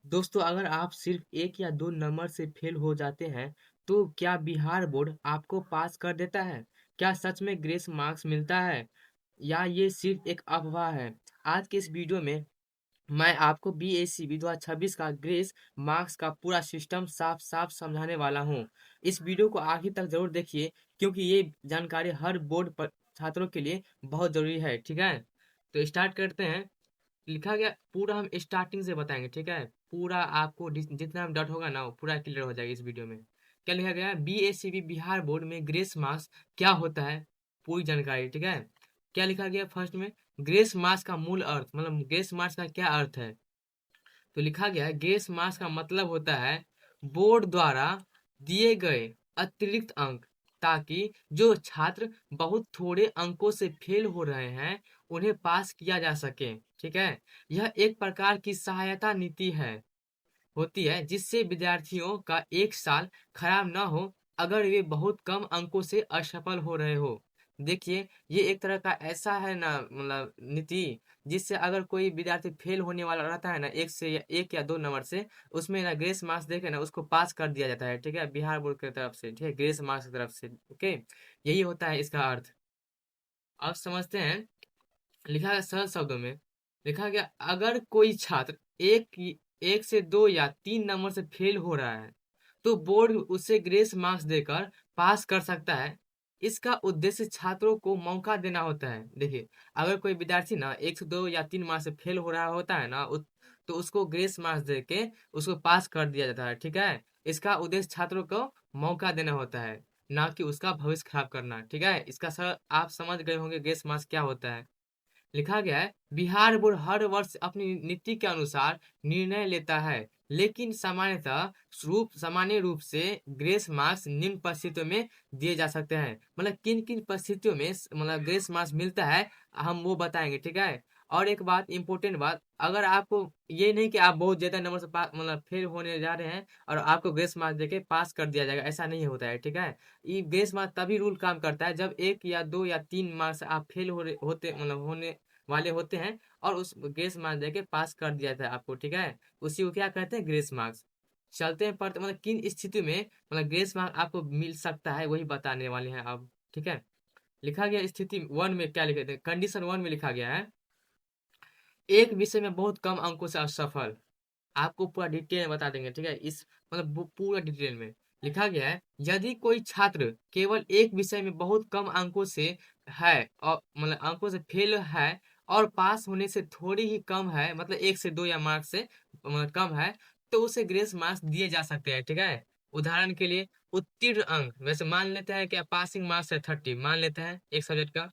दोस्तों अगर आप सिर्फ 1 या 2 नंबर से फेल हो जाते हैं, तो क्या बिहार बोर्ड आपको पास कर देता है? क्या सच में ग्रेस मार्क्स मिलता है? या ये सिर्फ एक अफवाह है? आज के इस वीडियो में मैं आपको बीएससी 2026 का ग्रेस मार्क्स का पूरा सिस्टम साफ-साफ समझाने वाला हूँ। इस वीडियो को आखिर तक ज़रूर देखिए क्योंकि ये जानकारी हर बोर्ड पर छात्रों के लिए बहुत ज़रूरी है, ठीक है? तो स्टार्ट करते हैं। लिखा गया पूरा हम स्टार्टिंग से बताएँगे, ठीक है? पूरा आपको जितना भी डाउट होगा ना, वो पूरा क्लियर हो जाएगा इस वीडियो में। क्या लिखा गया है? बीएससीबी बिहार बोर्ड में ग्रेस मार्क्स क्या होता है? पूरी जानकारी, ठीक है? क्या लिखा गया फर्स्ट में? ग्रेस मार्क्स का मूल अर्थ मतलब ग्रेस मार्क्स का क्या अर्थ है? तो लिखा गया है ग्रेस मार्क्स का मतलब होता है बोर्ड द्वारा दिए गए अतिरिक्त अंक ताकि जो छात्र बहुत थोड़े अंकों से फेल हो रहे हैं उन्हें पास किया जा सके, ठीक है। यह एक प्रकार की सहायता नीति है होती है जिससे विद्यार्थियों का एक साल खराब ना हो अगर वे बहुत कम अंकों से असफल हो रहे हो। देखिए ये एक तरह का ऐसा है ना मतलब नीति जिससे अगर कोई विद्यार्थी फेल होने वाला रहता है ना एक या दो नंबर से उसमें ना ग्रेस मार्क्स देके ना उसको पास कर दिया जाता है, ठीक है, बिहार बोर्ड की तरफ से, ठीक है, ग्रेस मार्क्स की तरफ से। ओके, यही होता है इसका अर्थ। अब समझते हैं। लिखा है सरल शब्दों में। लिखा गया अगर कोई छात्र एक से दो या तीन नंबर से फेल हो रहा है तो बोर्ड उसे ग्रेस मार्क्स देकर पास कर सकता है। इसका उद्देश्य छात्रों को मौका देना होता है। देखिए अगर कोई विद्यार्थी ना एक से दो या तीन मार्क्स से फेल हो रहा होता है ना तो उसको ग्रेस मार्क्स देके उसको पास कर दिया जाता है, ठीक है। इसका उद्देश्य छात्रों को मौका देना होता है, ना कि उसका भविष्य खराब करना, ठीक है। इसका सर आप समझ गए होंगे ग्रेस मार्क्स क्या होता है। लिखा गया है बिहार बोर्ड हर वर्ष अपनी नीति के अनुसार निर्णय लेता है, लेकिन सामान्य रूप से ग्रेस मार्क्स निम्न परिस्थितियों में दिए जा सकते हैं। मतलब किन किन परिस्थितियों में मतलब ग्रेस मार्क्स मिलता है हम वो बताएंगे, ठीक है। और एक बात इंपॉर्टेंट बात, अगर आपको ये नहीं कि आप बहुत ज्यादा नंबर से मतलब फेल होने जा रहे हैं और आपको ग्रेस मार्क्स देके पास कर दिया जाएगा, ऐसा नहीं होता है, ठीक है। ये ग्रेस मार्क्स तभी रूल काम करता है जब एक या दो या तीन मार्क्स आप फेल हो रहे होते मतलब होने वाले होते हैं और उस ग्रेस मार्क्स देके पास कर दिया जाता है आपको, ठीक है। उसी को क्या कहते हैं, ग्रेस मार्क्स। चलते हैं पढ़ते मतलब किन स्थिति में मतलब ग्रेस मार्क्स आपको मिल सकता है वही बताने वाले हैं अब, ठीक है। लिखा गया स्थिति वन में क्या लिखे थे, कंडीशन वन में लिखा गया है एक विषय में बहुत कम अंकों से असफल। आपको पूरा डिटेल में बता देंगे, ठीक है, इस मतलब पूरा डिटेल में। लिखा गया है यदि कोई छात्र केवल एक विषय में बहुत कम अंकों से है और मतलब अंकों से फेल है और पास होने से थोड़ी ही कम है मतलब एक से दो या मार्क्स से मतलब कम है तो उसे ग्रेस मार्क्स दिए जा सकते हैं, ठीक है। उदाहरण के लिए उत्तीर्ण अंक, वैसे मान लेते हैं कि पासिंग मार्क्स है 30 मान लेते हैं एक सब्जेक्ट का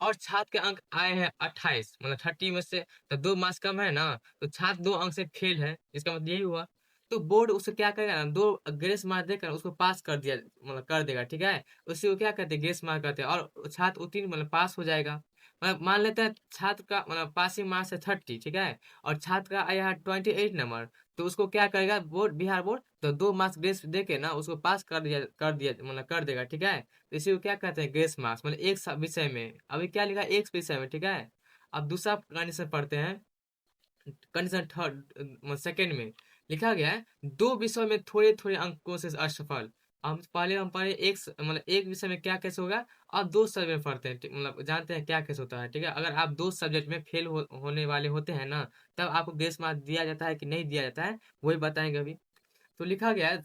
और छात्र के अंक आए हैं 28 मतलब 30 में से तो 2 मार्क्स कम है ना, तो छात्र 2 अंक से फेल है, इसका मतलब यही हुआ। तो बोर्ड उसे क्या करेगा ना, 2 ग्रेस मार्क देकर उसको पास कर दिया मतलब कर देगा, ठीक है। उसी को क्या कहते हैं, ग्रेस मार्क कहते हैं और छात्र उत्तीर्ण मतलब पास हो जाएगा। मतलब मान लेते हैं छात्र का मतलब पासिंग मार्क्स है 30, ठीक है, और छात्र का आया है 28 नंबर, तो उसको क्या करेगा बोर्ड, बिहार बोर्ड, तो 2 मार्क्स ग्रेस दे के ना उसको पास कर दिया मतलब कर देगा, ठीक है। तो इसी को क्या कहते हैं, ग्रेस मार्क्स। मतलब एक विषय में अभी क्या लिखा है, एक विषय में, ठीक है। अब दूसरा कंडीशन पढ़ते हैं। कंडीशन थर्ड सेकंड में लिखा गया है दो विषयों में थोड़े थोड़े अंकों से असफल। हम पढ़े मतलब एक विषय में क्या केस होगा और दो सब्जेक्ट में पढ़ते हैं, मतलब जानते हैं क्या केस होता है, ठीक है। अगर आप दो सब्जेक्ट में फेल होने वाले होते हैं ना तब आपको ग्रेस मार्क दिया जाता है कि नहीं दिया जाता है वही बताएंगे अभी। तो लिखा गया है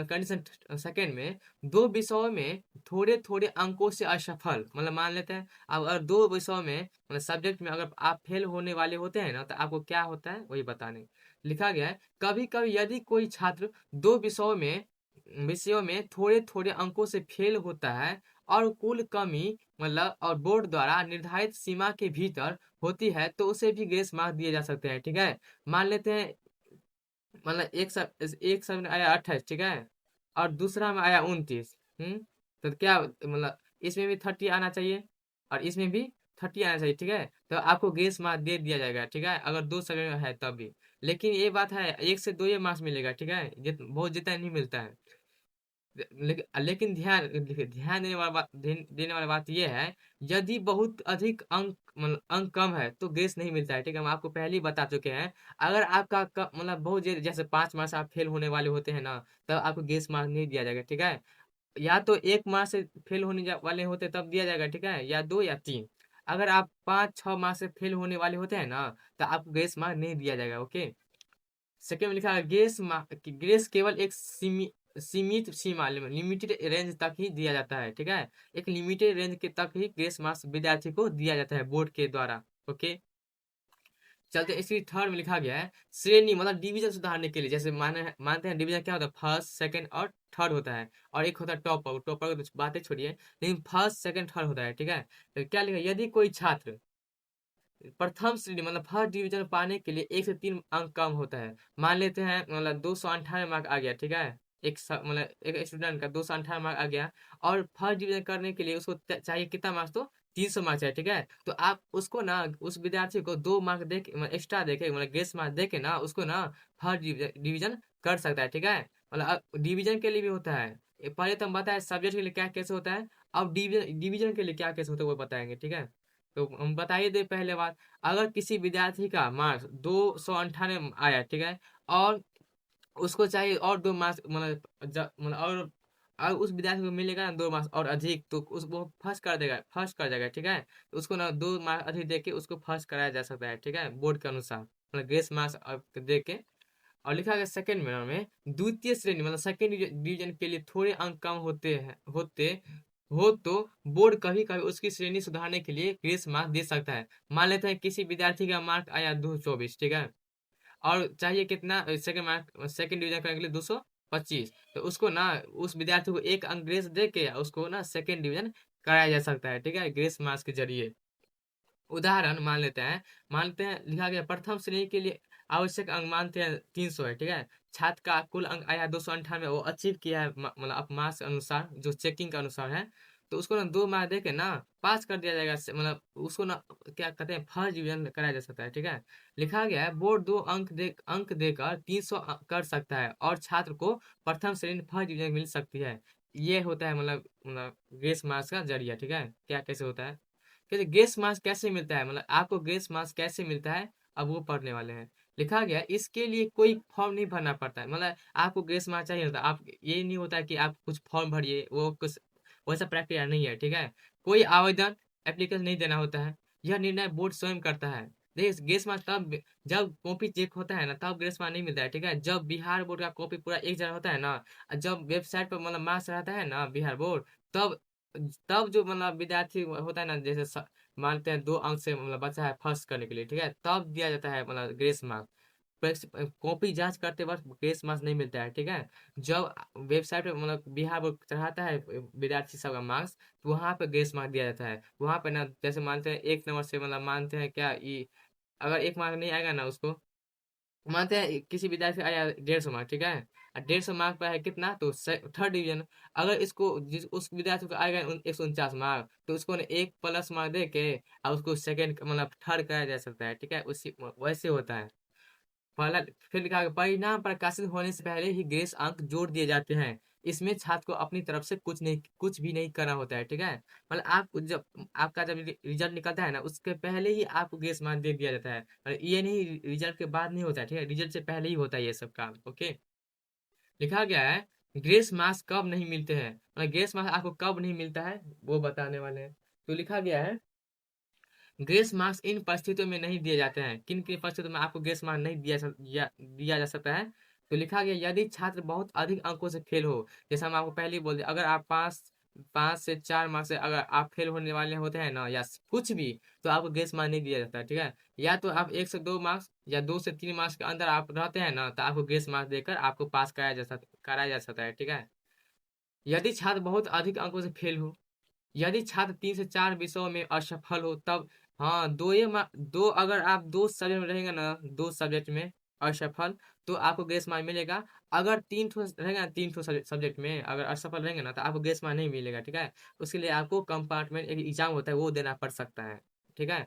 कंडीशन सेकंड में दो विषयों में थोड़े थोड़े अंकों से असफल, मतलब मान लेते हैं अब अगर दो विषयों में मतलब सब्जेक्ट में अगर आप फेल होने वाले होते हैं ना तो आपको क्या होता है वही बताने। लिखा गया है कभी कभी यदि कोई छात्र दो विषयों में थोड़े थोड़े अंकों से फेल होता है और कुल कमी मतलब और बोर्ड द्वारा निर्धारित सीमा के भीतर होती है तो उसे भी ग्रेस मार्क दिए जा सकते हैं, ठीक है। मान लेते हैं मतलब एक सब में आया 28, ठीक है, और दूसरा में आया 29। तो क्या मतलब इसमें भी 30 आना चाहिए और इसमें भी 30 आना चाहिए, ठीक है। तो आपको ग्रेस मार्क दे दिया जाएगा, ठीक है, अगर दो समय में है तब भी। लेकिन ये बात है एक से दो ये मार्क्स मिलेगा, ठीक है, बहुत जितना नहीं मिलता है। लेकिन ध्यान देने वाली बात ये है, यदि बहुत अधिक अंक मतलब अंक कम है तो ग्रेस नहीं मिलता है, ठीक है, हम आपको पहले ही बता चुके हैं। अगर आपका मतलब बहुत जैसे 5 मार्क्स आप फेल होने वाले होते हैं ना, तब आपको ग्रेस मार्क नहीं दिया जाएगा, ठीक है। या तो 1 मार्क्स से फेल होने वाले होते तब दिया जाएगा, ठीक है, या 2 या 3। अगर आप 5-6 मार्क्स से फेल होने वाले होते हैं ना, तो आपको ग्रेस मार्क नहीं दिया जाएगा, ओके। सेकेंड में लिखा है ग्रेस केवल एक सीमित सीमा लिमिटेड रेंज तक ही दिया जाता है, ठीक है। एक लिमिटेड रेंज के तक ही ग्रेस मार्क्स विद्यार्थी को दिया जाता है बोर्ड के द्वारा, ओके। चलते इसी थर्ड में लिखा गया है श्रेणी मतलब डिवीजन सुधारने के लिए, जैसे मानते हैं डिवीजन क्या होता है, फर्स्ट सेकंड और थर्ड होता है, और एक होता है टॉपर। टॉपर की तो बातें छोड़िए, लेकिन फर्स्ट सेकंड थर्ड होता है, ठीक है। तो क्या लिखा है? यदि कोई छात्र प्रथम श्रेणी मतलब फर्स्ट डिवीजन पाने के लिए 1 से 3 अंक कम होता है। मान लेते हैं मतलब 298 मार्क आ गया, ठीक है। मतलब एक स्टूडेंट का 298 मार्क आ गया, और फर्स्ट डिवीजन करने के लिए उसको चाहिए कितना मार्क्स, तो 300 मार्क्स चाहिए, ठीक है। तो आप उसको ना, उस विद्यार्थी को 2 मार्क दे के मतलब एक्स्ट्रा दे के मतलब ग्रेस मार्क दे के ना उसको ना फर्स्ट डिवीजन कर सकता है, ठीक है। मतलब डिवीजन के लिए भी होता है। पहले तो हम बताए सब्जेक्ट के लिए क्या कैसे होता है, अब डिवीजन डिवीजन के लिए क्या कैसे होता है वो बताएंगे, ठीक है। तो हम बताइए दे पहले बात, अगर किसी विद्यार्थी का मार्क्स 298 आया, ठीक है, और उसको चाहिए और 2 मार्क्स मतलब मतलब और उस विद्यार्थी को मिलेगा ना 2 मार्क्स और अधिक, तो वो फर्स्ट कर जाएगा, ठीक है। तो उसको ना 2 मार्क्स अधिक दे के उसको फर्स्ट कराया जा सकता है, ठीक है, बोर्ड के अनुसार मतलब ग्रेस मार्क्स दे के। और लिखा गया सेकंड में द्वितीय श्रेणी मतलब सेकंड डिवीजन के लिए थोड़े अंक कम होते हो तो बोर्ड कभी कभी उसकी श्रेणी सुधारने के लिए ग्रेस मार्क दे सकता है। मान लेते हैं किसी विद्यार्थी का मार्क आया 224, ठीक है, और चाहिए कितना सेकंड डिवीजन करने के लिए 225, तो उसको ना उस विद्यार्थी को 1 अंक ग्रेस दे के उसको ना सेकंड डिवीजन कराया जा सकता है, ठीक है, ग्रेस मार्क्स के जरिए। उदाहरण मान लेते हैं लिखा गया प्रथम श्रेणी के लिए आवश्यक अंक मानते हैं 300 है, ठीक है। छात्र का कुल अंक आया 298, वो अचीव किया है मतलब अब मार्क्स अनुसार जो चेकिंग के अनुसार है, तो उसको ना 2 मार्क दे के ना पास कर दिया जाएगा, मतलब उसको ना क्या कहते हैं फर्स्ट डिवीजन कराया जा सकता है, ठीक है। लिखा गया है बोर्ड 2 अंक देकर 300 कर सकता है और छात्र को प्रथम श्रेणी फर्स्ट डिवीजन मिल सकती है। ये होता है मतलब ग्रेस मार्क्स का जरिया, ठीक है, क्या कैसे होता है। कहते ग्रेस मार्क्स कैसे मिलता है, मतलब आपको ग्रेस मार्क्स कैसे मिलता है, अब वो पढ़ने वाले हैं। लिखा गया है, इसके लिए कोई फॉर्म नहीं भरना पड़ता है, मतलब आपको ग्रेस मार्क्स चाहिए होता है, आप ये नहीं होता है कि आप कुछ फॉर्म भरिए, वो कुछ वैसा प्रक्रिया नहीं है, ठीक है। कोई आवेदन एप्लीकेशन नहीं देना होता है, यह निर्णय बोर्ड स्वयं करता है। देखिए ग्रेस मार्क्स तब जब कॉपी चेक होता है ना तब ग्रेस मार्क्स नहीं मिलता है, ठीक है। जब बिहार बोर्ड का कॉपी पूरा एक जगह होता है ना, और जब वेबसाइट पर मतलब मार्क्स रहता है ना बिहार बोर्ड, तब तब जो मतलब विद्यार्थी होता है ना, जैसे मानते हैं 2 अंक से मतलब बचा है फर्स्ट करने के लिए, ठीक है, तब दिया जाता है मतलब ग्रेस मार्क। कॉपी जांच करते वक्त ग्रेस मार्क्स नहीं मिलता है, ठीक है। जब वेबसाइट पे मतलब बिहार बोर्ड चढ़ाता है विद्यार्थी सब का मार्क्स, तो वहाँ पे ग्रेस मार्क दिया जाता है। वहाँ पे ना जैसे मानते हैं 1 नंबर से मतलब मानते हैं क्या अगर 1 मार्क नहीं आएगा ना उसको, मानते हैं किसी विद्यार्थी का आया 150 मार्क, ठीक है, और 150 मार्क पर है कितना, तो थर्ड डिवीजन। अगर इसको उस विद्यार्थी को आएगा 149 मार्क, तो उसको ना 1 प्लस मार्क दे के और उसको सेकंड मतलब थर्ड कराया जा सकता है, ठीक है, उसी वैसे होता है। पहला फिर लिखा है परिणाम प्रकाशित होने से पहले ही ग्रेस अंक जोड़ दिए जाते हैं। इसमें छात्र को अपनी तरफ से कुछ भी नहीं करना होता है, ठीक है। मतलब आप जब आपका जब रिजल्ट निकलता है ना उसके पहले ही आपको ग्रेस मार्क दे दिया जाता है, और ये नहीं रिजल्ट के बाद नहीं होता है, ठीक है, रिजल्ट से पहले ही होता है ये सब काम, ओके। लिखा गया है ग्रेस मार्क्स कब नहीं मिलते हैं, मतलब ग्रेस मार्क्स आपको कब नहीं मिलता है वो बताने वाले हैं। तो लिखा गया है ग्रेस मार्क्स इन परिस्थितियों में नहीं दिए जाते हैं, किन किन परिस्थितियों में आपको ग्रेस मार्क नहीं दिया जा सकता है। तो लिखा गया यदि छात्र बहुत अधिक अंकों से फेल हो, जैसे हम आपको पहले ही बोल दिया, अगर आप 5 से 4 मार्क्स से अगर आप फेल होने वाले होते हैं ना या कुछ भी, तो आपको ग्रेस मार्क नहीं दिया जाता है, ठीक है। या तो आप 1 से 2 मार्क्स या 2 से 3 मार्क्स के अंदर आप रहते हैं ना, तो आपको ग्रेस मार्क्स देकर आपको पास कराया जा सकता है, ठीक है। यदि छात्र बहुत अधिक अंकों से फेल हो, यदि छात्र 3 से 4 विषयों में असफल हो तब, हाँ, दो अगर आप 2 सब्जेक्ट में रहेंगे ना, 2 सब्जेक्ट में असफल, तो आपको ग्रेस मार्क मिलेगा। अगर 3 ठो रहेगा ना, 3 ठो सब्जेक्ट में अगर असफल रहेंगे ना तो आपको ग्रेस मार्क नहीं मिलेगा, ठीक है। उसके लिए आपको कंपार्टमेंट एक एग्जाम होता है वो देना पड़ सकता है, ठीक है।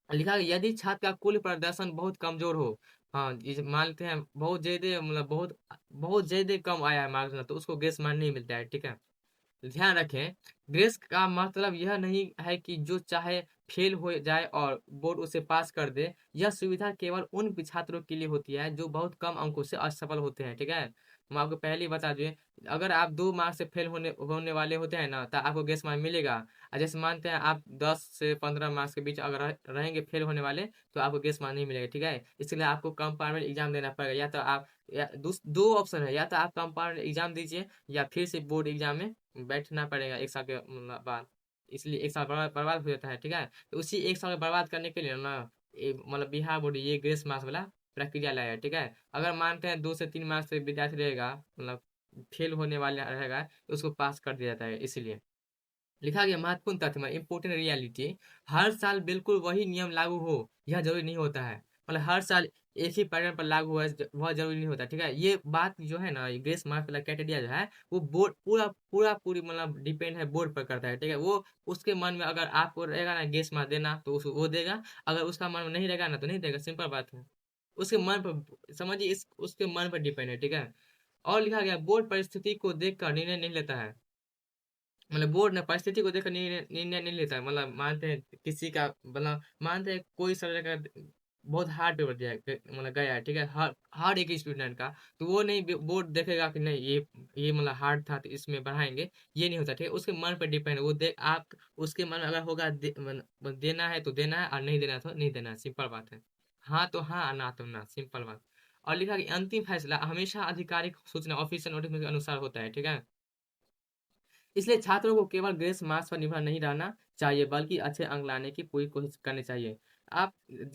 लिखा है यदि छात्र का कुल प्रदर्शन बहुत कमजोर हो, हाँ, ये मानते हैं बहुत ज़्यादा, मतलब बहुत बहुत ज़्यादा कम आया है मार्क्स ना, तो उसको ग्रेस मार्क नहीं मिलता है, ठीक है? ध्यान रखें, ग्रेस का मतलब यह नहीं है कि जो चाहे फेल हो जाए और बोर्ड उसे पास कर दे। यह सुविधा केवल उन छात्रों के लिए होती है जो बहुत कम अंकों से असफल होते हैं, ठीक है? हम आपको पहले ही बता दें, अगर आप 2 मार्क्स से फेल होने होने वाले होते हैं ना, तो आपको ग्रेस मार्क मिलेगा। और जैसे मानते हैं आप 10 से 15 मार्क्स के बीच अगर रहेंगे फेल होने वाले, तो आपको ग्रेस मार्क नहीं मिलेगा, ठीक है? इसके लिए आपको कंपार्टमेंट एग्जाम देना पड़ेगा, या तो आप या 2 ऑप्शन है, या तो आप कंपार्टमेंट एग्जाम दीजिए या फिर से बोर्ड एग्जाम में बैठना पड़ेगा 1 साल के बाद। इसलिए 1 साल बर्बाद बर्बाद हो जाता है, ठीक है? तो उसी 1 साल बर्बाद करने के लिए ना, मतलब बिहार बोर्ड ये ग्रेस मार्क्स वाला प्रक्रिया लाया है, ठीक है? अगर मानते हैं 2 से 3 मार्क्स से विद्यार्थी रहेगा, मतलब फेल होने वाला रहेगा, तो उसको पास कर दिया जाता है, इसीलिए। लिखा गया महत्वपूर्ण तथ्य में इम्पोर्टेंट रियलिटी, हर साल बिल्कुल वही नियम लागू हो यह जरूरी नहीं होता है। मतलब हर साल एक ही पैटर्न पर लागू हुआ वह जरूरी नहीं होता, ठीक है? ये बात जो है ना, ये ग्रेस मार्क वाला क्राइटेरिया जो है, वो बोर्ड पूरी मतलब डिपेंड है, बोर्ड पर करता है, ठीक है? वो उसके मन में अगर आपको रहेगा ना ग्रेस मार्क देना, तो वो देगा। अगर उसका मन में नहीं रहेगा ना, तो नहीं देगा, सिंपल बात है। उसके मन पर समझिए, इस उसके मन पर डिपेंड है, ठीक है? और लिखा गया बोर्ड परिस्थिति को देखकर निर्णय नहीं लेता है। मतलब बोर्ड ना परिस्थिति को देखकर निर्णय नहीं लेता है। मतलब मानते हैं किसी का, मतलब मानते हैं कोई सर का बहुत हार्ड पेपर दिया है, मतलब गया है, ठीक है? हर हर एक स्टूडेंट का, तो वो नहीं बोर्ड देखेगा कि नहीं ये मतलब हार्ड था तो इसमें बढ़ाएंगे, ये नहीं होता, ठीक है? उसके मन पर डिपेंड है, वो दे आप उसके मन में अगर होगा देना है तो देना है, और नहीं देना है तो नहीं देना है, सिंपल बात है। हाँ तो हाँ, और ना तो ना, सिंपल बात। और लिखा कि अंतिम फैसला हमेशा आधिकारिक सूचना ऑफिशियल नोटिस के अनुसार होता है, ठीक है? इसलिए छात्रों को केवल ग्रेस मार्क्स पर निर्भर नहीं रहना चाहिए, बल्कि अच्छे अंक लाने की पूरी कोशिश करनी चाहिए। आप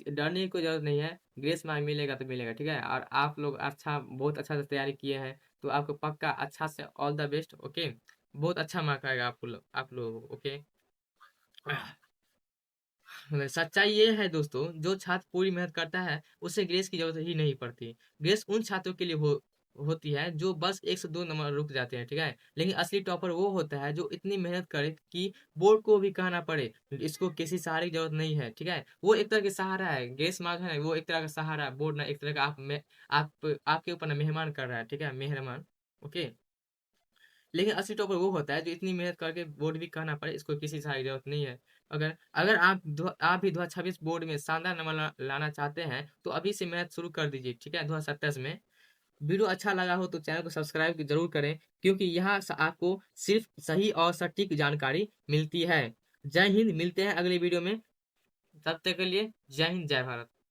डरने की कोई ज़रूरत नहीं है, ग्रेस मार्क मिलेगा तो मिलेगा, ठीक है? और आप लोग बहुत अच्छा से तैयारी किए हैं, तो आपको पक्का अच्छा से ऑल द बेस्ट, ओके? बहुत अच्छा मार्क आएगा आप लोगों को, ओके? मतलब सच्चाई ये है दोस्तों, जो छात्र पूरी मेहनत करता है उसे ग्रेस की जरूरत ही नहीं पड़ती। ग्रेस उन छात्रों के लिए होती है जो बस 1 से 2 नंबर रुक जाते हैं, ठीक है? लेकिन असली टॉपर वो होता है जो इतनी मेहनत करे कि बोर्ड को भी कहना पड़े इसको किसी सहारे की जरूरत नहीं है, ठीक है? वो एक तरह के सहारा है, ग्रेस मार्क है ना, वो एक तरह का सहारा है, बोर्ड ना एक तरह का आपके ऊपर ना मेहमान कर रहा है, ठीक है? मेहरबान, ओके? लेकिन असली टॉपर वो होता है जो इतनी मेहनत करके बोर्ड भी कहना पड़े इसको किसी सहारे की जरूरत नहीं है। अगर अगर आप भी 2026 बोर्ड में शानदार नंबर लाना चाहते हैं, तो अभी से मेहनत शुरू कर दीजिए, ठीक है? 2027 में। वीडियो अच्छा लगा हो तो चैनल को सब्सक्राइब जरूर करें, क्योंकि यहाँ आपको सिर्फ सही और सटीक जानकारी मिलती है। जय हिंद, मिलते हैं अगले वीडियो में। तब तक के लिए जय हिंद, जय भारत।